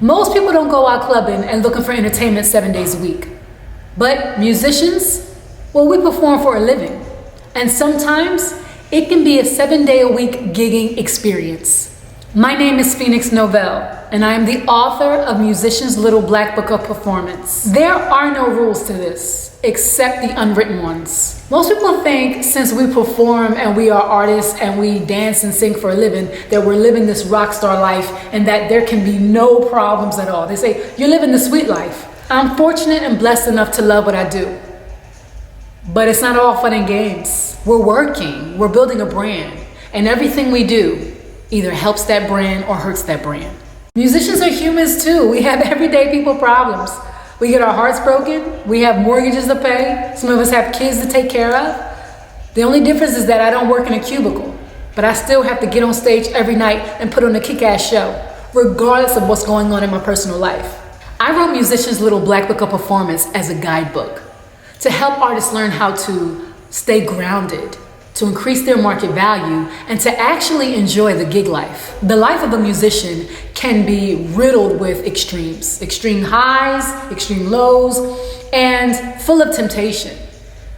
Most people don't go out clubbing and looking for entertainment 7 days a week. But musicians, well, we perform for a living. And sometimes it can be a 7-day-a-week gigging experience. My name is Phoenix Novell, and I am the author of Musician's Little Black Book of Performance. There are no rules to this, except the unwritten ones. Most people think since we perform and we are artists and we dance and sing for a living, that we're living this rock star life and that there can be no problems at all. They say, you're living the sweet life. I'm fortunate and blessed enough to love what I do. But it's not all fun and games. We're working, we're building a brand, and everything we do either helps that brand or hurts that brand. Musicians are humans too. We have everyday people problems. We get our hearts broken. We have mortgages to pay. Some of us have kids to take care of. The only difference is that I don't work in a cubicle, but I still have to get on stage every night and put on a kick-ass show, regardless of what's going on in my personal life. I wrote Musician's Little Black Book of Performance as a guidebook to help artists learn how to stay grounded, to increase their market value, and to actually enjoy the gig life. The life of a musician can be riddled with extremes, extreme highs, extreme lows, and full of temptation.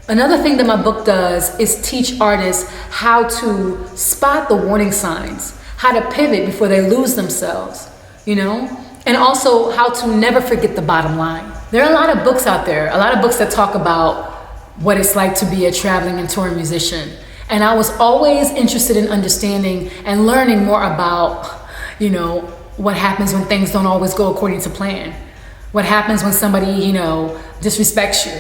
Another thing that my book does is teach artists how to spot the warning signs, how to pivot before they lose themselves, and also how to never forget the bottom line. There are a lot of books out there, a lot of books that talk about what it's like to be a traveling and touring musician. And I was always interested in understanding and learning more about, what happens when things don't always go according to plan. What happens when somebody, disrespects you,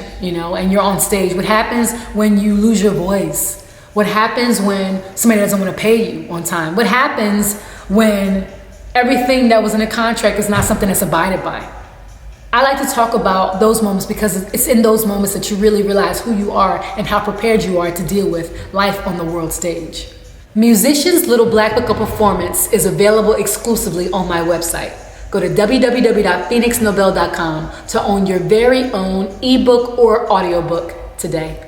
and you're on stage. What happens when you lose your voice? What happens when somebody doesn't want to pay you on time? What happens when everything that was in a contract is not something that's abided by? I like to talk about those moments because it's in those moments that you really realize who you are and how prepared you are to deal with life on the world stage. Musician's Little Black Book of Performance is available exclusively on my website. Go to www.phoenixnovell.com to own your very own ebook or audiobook today.